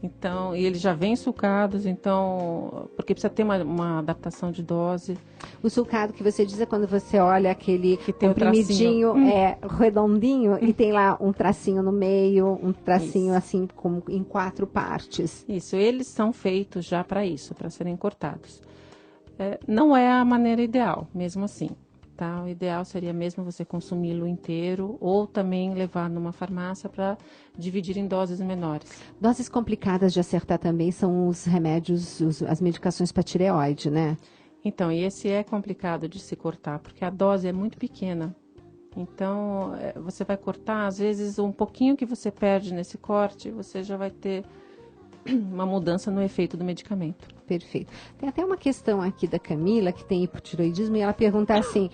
Então, e eles já vêm sulcados, então, porque precisa ter uma adaptação de dose. O sulcado que você diz é quando você olha aquele que tem comprimidinho redondinho e tem lá um tracinho no meio, um tracinho assim como em 4 partes. Isso, eles são feitos já para isso, para serem cortados. Não é a maneira ideal, mesmo assim. Tá? O ideal seria mesmo você consumi-lo inteiro ou também levar numa farmácia para dividir em doses menores. Doses complicadas de acertar também são os remédios, as medicações para tireoide, né? Então, e esse é complicado de se cortar, porque a dose é muito pequena. Então, você vai cortar, às vezes, um pouquinho que você perde nesse corte, você já vai ter uma mudança no efeito do medicamento. Perfeito. Tem até uma questão aqui da Camila, que tem hipotireoidismo, e ela pergunta assim,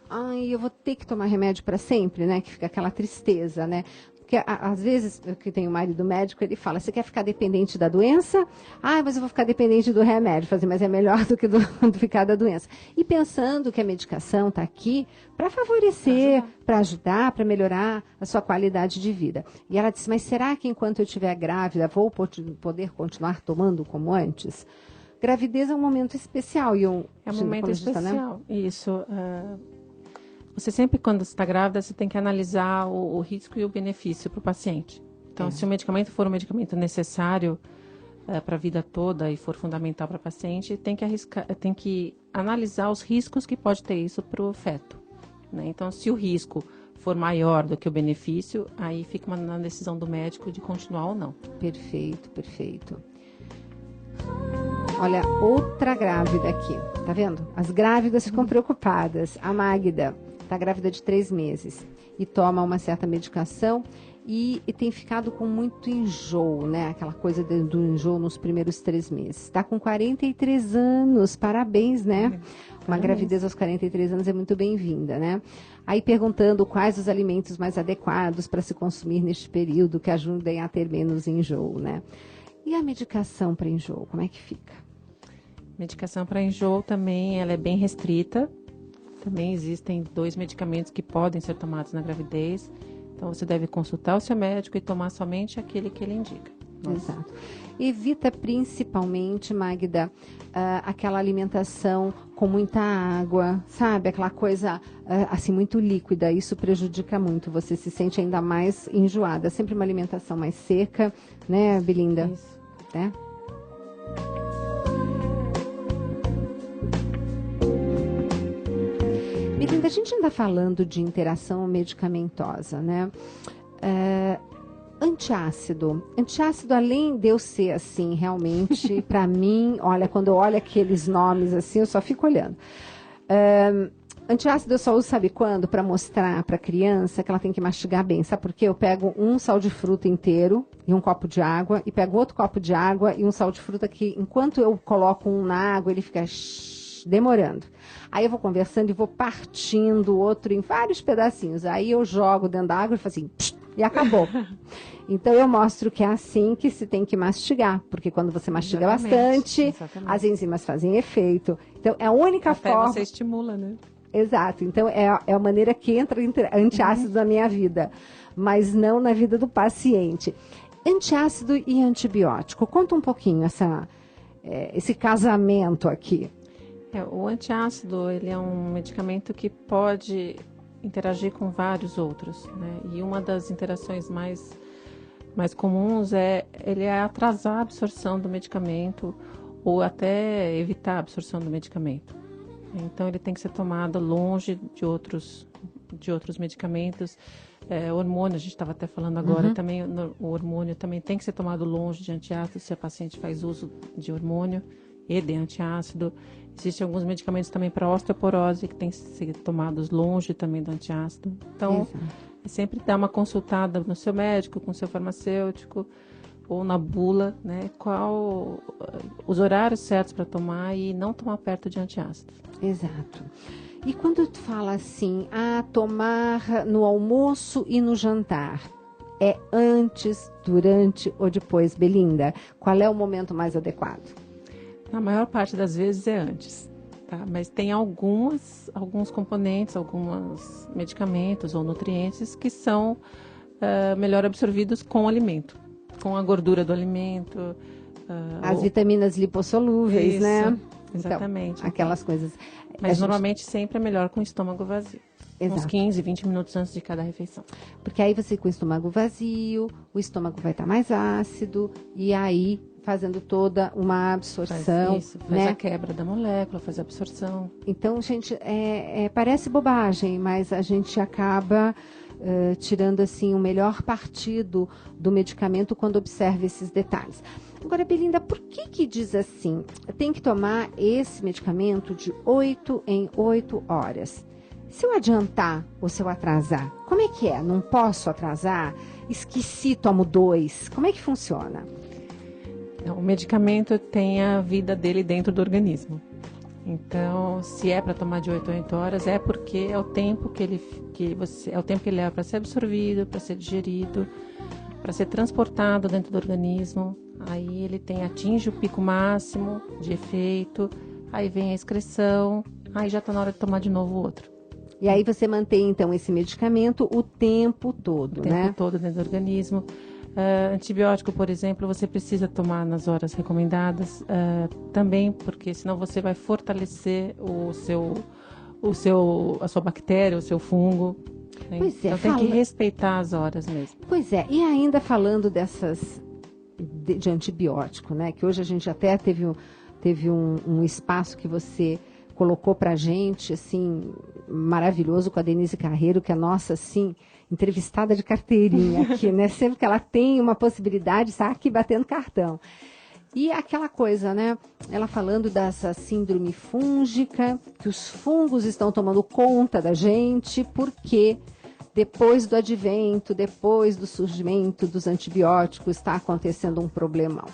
ai, eu vou ter que tomar remédio para sempre, né? Que fica aquela tristeza, né? Porque às vezes, que tem um marido médico, ele fala, você quer ficar dependente da doença? Ah, mas eu vou ficar dependente do remédio. Mas é melhor do que do ficar da doença. E pensando que a medicação está aqui para favorecer, para ajudar, para melhorar a sua qualidade de vida. E ela disse, mas será que enquanto eu estiver grávida, vou poder continuar tomando como antes? Gravidez é um momento especial. E um momento especial, né? Isso. Você sempre, quando está grávida, você tem que analisar o risco e o benefício para o paciente. Então, se o medicamento for um medicamento necessário para a vida toda e for fundamental para o paciente, tem que analisar os riscos que pode ter isso para o feto, né? Então, se o risco for maior do que o benefício, aí fica na decisão do médico de continuar ou não. Perfeito, perfeito. Olha, outra grávida aqui, tá vendo? As grávidas ficam preocupadas. A Magda está grávida de 3 meses e toma uma certa medicação e tem ficado com muito enjoo, né? Aquela coisa do enjoo nos primeiros 3 meses. Está com 43 anos, parabéns, né? Uma gravidez aos 43 anos é muito bem-vinda, né? Aí perguntando quais os alimentos mais adequados para se consumir neste período que ajudem a ter menos enjoo, né? E a medicação para enjoo, como é que fica? Medicação para enjoo também, ela é bem restrita. Também existem 2 medicamentos que podem ser tomados na gravidez. Então, você deve consultar o seu médico e tomar somente aquele que ele indica. Exato. Evita principalmente, Magda, aquela alimentação com muita água, sabe? Aquela coisa assim muito líquida. Isso prejudica muito. Você se sente ainda mais enjoada. Sempre uma alimentação mais seca, né, Belinda? Isso. Né? Belinda, a gente ainda falando de interação medicamentosa, né? Antiácido. Antiácido, além de eu ser assim, realmente, para mim, olha, quando eu olho aqueles nomes assim, eu só fico olhando. Antiácido eu só uso, sabe quando? Para mostrar para a criança que ela tem que mastigar bem. Sabe por quê? Eu pego um sal de fruta inteiro e um copo de água, e pego outro copo de água e um sal de fruta que, enquanto eu coloco um na água, ele fica demorando. Aí eu vou conversando e vou partindo o outro em vários pedacinhos. Aí eu jogo dentro da água e faço assim, e acabou. Então eu mostro que é assim que se tem que mastigar, porque quando você mastiga bastante, as enzimas fazem efeito. Então é a única forma. Você estimula, né? Exato. Então é a maneira que entra antiácido na minha vida, mas não na vida do paciente. Antiácido e antibiótico. Conta um pouquinho esse casamento aqui. O antiácido, ele é um medicamento que pode interagir com vários outros, né? E uma das interações mais comuns ele é atrasar a absorção do medicamento ou até evitar a absorção do medicamento. Então, ele tem que ser tomado longe de outros medicamentos. Hormônio, a gente estava até falando agora, também o hormônio também tem que ser tomado longe de antiácido se a paciente faz uso de hormônio e de antiácido. Existem alguns medicamentos também para osteoporose que tem que ser tomados longe também do antiácido. Então, sempre dá uma consultada no seu médico, com o seu farmacêutico ou na bula, né? Qual os horários certos para tomar e não tomar perto de antiácido. Exato. E quando tu fala assim, tomar no almoço e no jantar, é antes, durante ou depois, Belinda? Qual é o momento mais adequado? Na maior parte das vezes é antes, tá? Mas tem alguns componentes, alguns medicamentos ou nutrientes que são melhor absorvidos com o alimento, com a gordura do alimento. As vitaminas lipossolúveis, né? Exatamente. Então, aquelas coisas. Mas normalmente sempre é melhor com o estômago vazio. Exato. Uns 15, 20 minutos antes de cada refeição. Porque aí você com o estômago vazio, o estômago vai estar mais ácido e aí fazendo toda uma absorção. Faz né? a quebra da molécula, faz a absorção. Então, gente, parece bobagem, mas a gente acaba tirando assim o melhor partido do medicamento quando observa esses detalhes. Agora, Belinda, por que diz assim? Tem que tomar esse medicamento de 8 em 8 horas. Se eu adiantar ou se eu atrasar, como é que é? Não posso atrasar? Esqueci, tomo 2. Como é que funciona? O medicamento tem a vida dele dentro do organismo. Então, se é para tomar de 8 a 8 horas, é porque é o tempo que ele leva para ser absorvido, para ser digerido, para ser transportado dentro do organismo. Aí ele atinge o pico máximo de efeito, aí vem a excreção, aí já está na hora de tomar de novo o outro. E aí você mantém, então, esse medicamento o tempo todo, né? O tempo todo dentro do organismo. Antibiótico, por exemplo, você precisa tomar nas horas recomendadas, também porque senão você vai fortalecer a sua bactéria, o seu fungo. Né? Pois é, então tem que respeitar as horas mesmo. Pois é, e ainda falando de antibiótico, né? Que hoje a gente até teve um espaço que você colocou pra gente, assim, maravilhoso, com a Denise Carreiro, que é nossa, assim, entrevistada de carteirinha aqui, né? Sempre que ela tem uma possibilidade, está aqui batendo cartão. E aquela coisa, né? Ela falando dessa síndrome fúngica, que os fungos estão tomando conta da gente, porque depois do advento, depois do surgimento dos antibióticos, está acontecendo um problemão.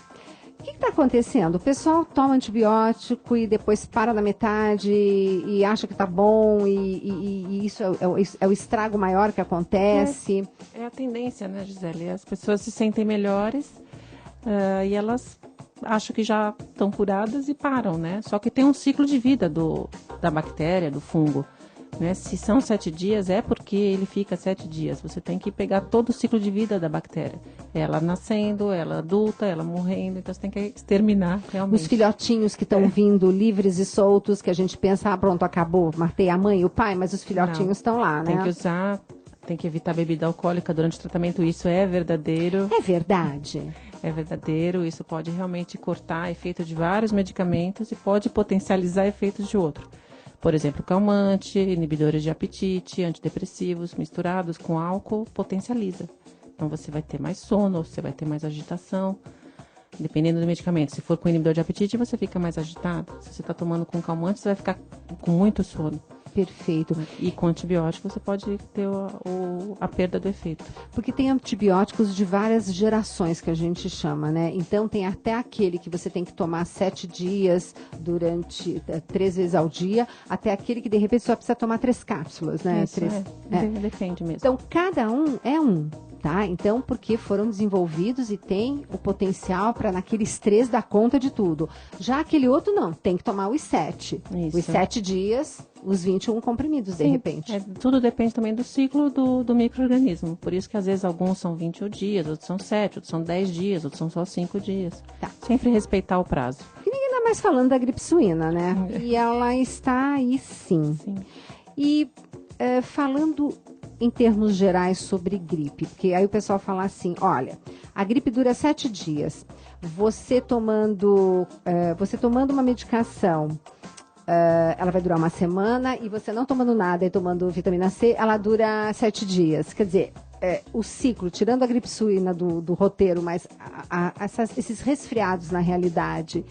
O que está acontecendo? O pessoal toma antibiótico e depois para na metade e acha que está bom e isso é o estrago maior que acontece. É a tendência, né, Gisele? As pessoas se sentem melhores e elas acham que já estão curadas e param, né? Só que tem um ciclo de vida da bactéria, do fungo. Né? Se são 7 dias, é porque ele fica 7 dias. Você tem que pegar todo o ciclo de vida da bactéria. Ela nascendo, ela adulta, ela morrendo. Então você tem que exterminar realmente. Os filhotinhos que estão vindo livres e soltos, que a gente pensa, pronto, acabou, matei a mãe e o pai, mas os filhotinhos estão lá, né? Tem que usar, tem que evitar bebida alcoólica durante o tratamento. Isso é verdadeiro. É verdade. É verdadeiro. Isso pode realmente cortar efeito de vários medicamentos e pode potencializar efeitos de outro. Por exemplo, calmante, inibidores de apetite, antidepressivos misturados com álcool potencializa. Então você vai ter mais sono, você vai ter mais agitação, dependendo do medicamento. Se for com inibidor de apetite, você fica mais agitado. Se você está tomando com calmante, você vai ficar com muito sono. Perfeito. E com antibiótico você pode ter a perda do efeito. Porque tem antibióticos de várias gerações que a gente chama, né? Então tem até aquele que você tem que tomar 7 dias durante 3 vezes ao dia, até aquele que de repente só precisa tomar 3 cápsulas, né? Isso, depende mesmo. Então cada um é um. Tá? Então, porque foram desenvolvidos e tem o potencial para naqueles 3 dar conta de tudo. Já aquele outro não, tem que tomar os 7. Isso. Os 7 dias, os 21 comprimidos, de repente. Tudo depende também do ciclo do micro-organismo. Por isso que às vezes alguns são 21 dias, outros são 7, outros são 10 dias, outros são só 5 dias. Tá. Sempre respeitar o prazo. E ninguém está mais falando da gripe suína, né? E ela está aí sim. E falando em termos gerais sobre gripe, porque aí o pessoal fala assim, olha, a gripe dura 7 dias, você tomando uma medicação, ela vai durar uma semana, e você não tomando nada e tomando vitamina C, ela dura 7 dias, quer dizer, o ciclo, tirando a gripe suína do roteiro, mas esses resfriados na realidade,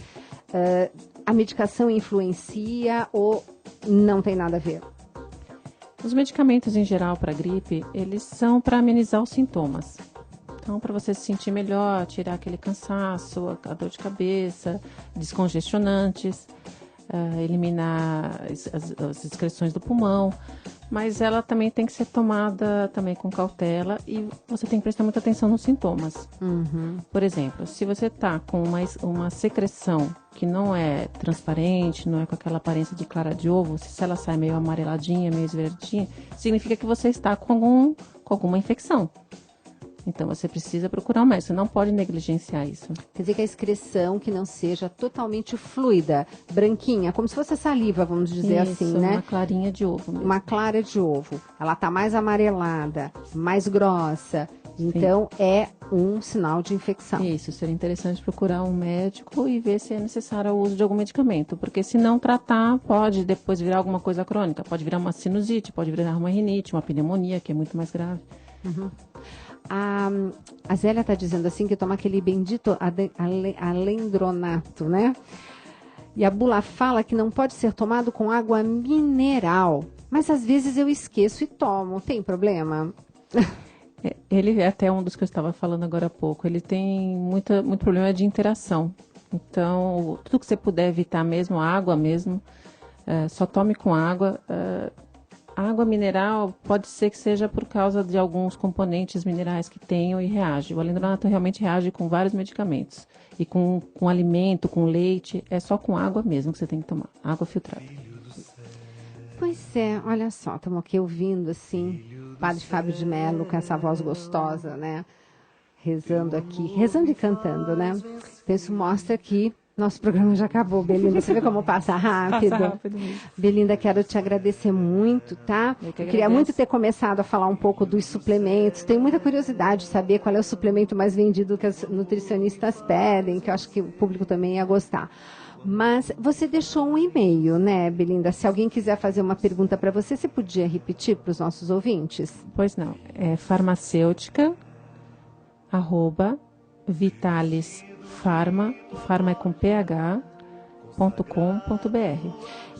a medicação influencia ou não tem nada a ver? Os medicamentos em geral para gripe, eles são para amenizar os sintomas. Então, para você se sentir melhor, tirar aquele cansaço, a dor de cabeça, descongestionantes, eliminar as excreções do pulmão. Mas ela também tem que ser tomada também com cautela e você tem que prestar muita atenção nos sintomas. Uhum. Por exemplo, se você está com uma secreção que não é transparente, não é com aquela aparência de clara de ovo, se ela sai meio amareladinha, meio esverdeadinha, significa que você está com alguma infecção. Então, você precisa procurar um médico, você não pode negligenciar isso. Quer dizer que a excreção que não seja totalmente fluida, branquinha, como se fosse a saliva, vamos dizer isso, assim, né? Uma clarinha de ovo mesmo. Uma clara de ovo. Ela está mais amarelada, mais grossa. Então, é um sinal de infecção. Isso, seria interessante procurar um médico e ver se é necessário o uso de algum medicamento. Porque se não tratar, pode depois virar alguma coisa crônica. Pode virar uma sinusite, pode virar uma rinite, uma pneumonia, que é muito mais grave. Uhum. A Zélia está dizendo assim que toma aquele bendito alendronato, né? E a bula fala que não pode ser tomado com água mineral. Mas às vezes eu esqueço e tomo. Tem problema? Ele é até um dos que eu estava falando agora há pouco. Ele tem muito problema de interação. Então, tudo que você puder evitar mesmo, água mesmo, só tome com água. Água mineral pode ser que seja por causa de alguns componentes minerais que tenham e reage. O alendronato realmente reage com vários medicamentos. E com alimento, com leite, é só com água mesmo que você tem que tomar. Água filtrada. Pois é, olha só, estamos aqui ouvindo, assim, o Padre Fábio de Mello com essa voz gostosa, né? Rezando aqui, rezando e cantando, né? Então isso mostra que nosso programa já acabou, Belinda. Você vê como passa rápido? Passa rápido mesmo. Belinda, quero te agradecer muito, tá? Eu queria muito ter começado a falar um pouco dos suplementos. Tenho muita curiosidade de saber qual é o suplemento mais vendido que os nutricionistas pedem, que eu acho que o público também ia gostar. Mas você deixou um e-mail, né, Belinda? Se alguém quiser fazer uma pergunta para você, você podia repetir para os nossos ouvintes? Pois não. É farmacêutica@vitalisfarma, farma é com ph.com.br.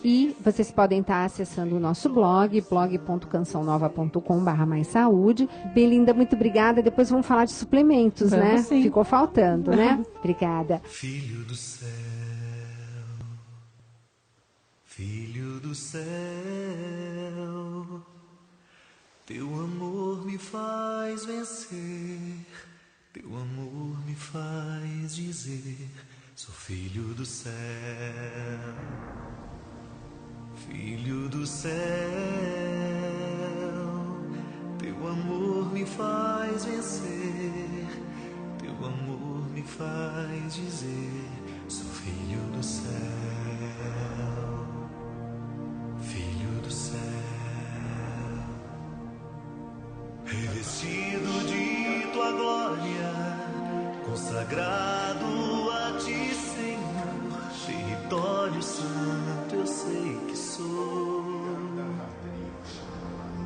E vocês podem estar acessando o nosso blog, blog.cançãonova.com/maissaúde. Belinda, muito obrigada. Depois vamos falar de suplementos, Vamos, né? sim. Ficou faltando, né? Obrigada. Filho do céu, filho do céu, teu amor me faz vencer, teu amor me faz dizer, sou filho do céu, filho do céu, teu amor me faz vencer, teu amor me faz dizer, sou filho do céu, filho do céu, revestido de tua glória, consagrado a ti, Senhor, território santo eu sei que sou,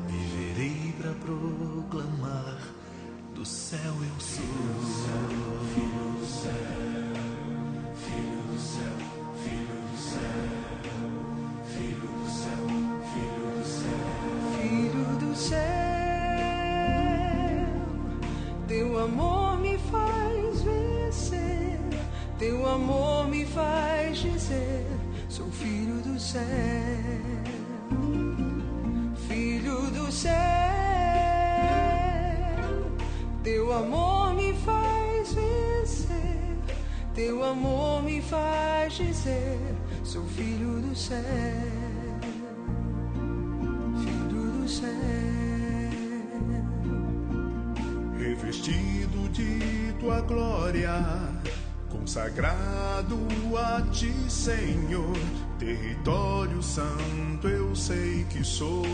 viverei pra proclamar, do céu eu sou, filho do céu, filho do céu, filho do céu, filho do céu, filho do céu, filho do céu, teu amor me faz vencer, teu amor me faz dizer, sou filho do céu, filho do céu, teu amor me faz vencer, teu amor me faz dizer, sou filho do céu, filho do céu, revestido de tua glória, consagrado a ti, Senhor, território santo eu sei que sou,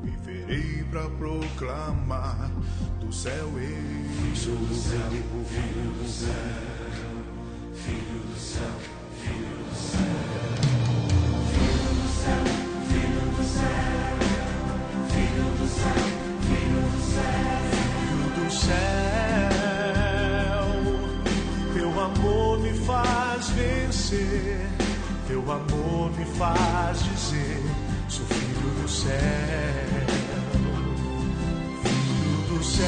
viverei pra proclamar, do céu eu sou, filho do céu, filho do céu, filho do céu, filho do céu, filho do céu, filho do céu, filho do céu, filho do céu, filho do céu, teu amor me faz vencer, teu amor me faz dizer, sou filho do céu, filho do céu,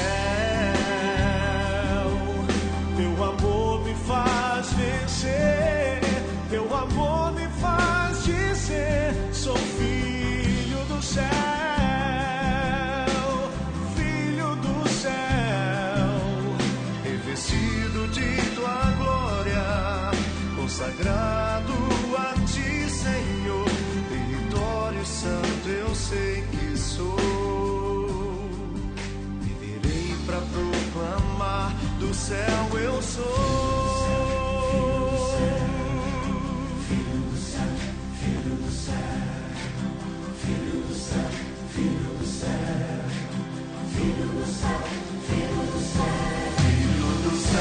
teu amor me faz vencer, teu amor me faz dizer, sou filho do céu, filho do céu, revestido de tua glória, consagrado a ti, Senhor, território santo eu sei que sou, viverei pra proclamar, do céu eu sou, filho do céu, filho do céu, filho do céu, filho do céu, filho do céu, filho do céu, filho do céu,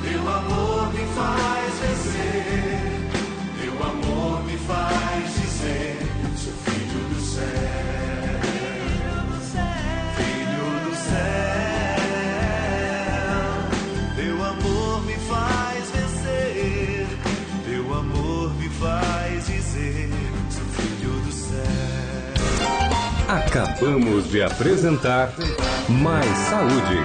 teu amor me faz vencer, teu amor me faz dizer, sou filho do céu, filho do céu, Acabamos de apresentar Mais Saúde.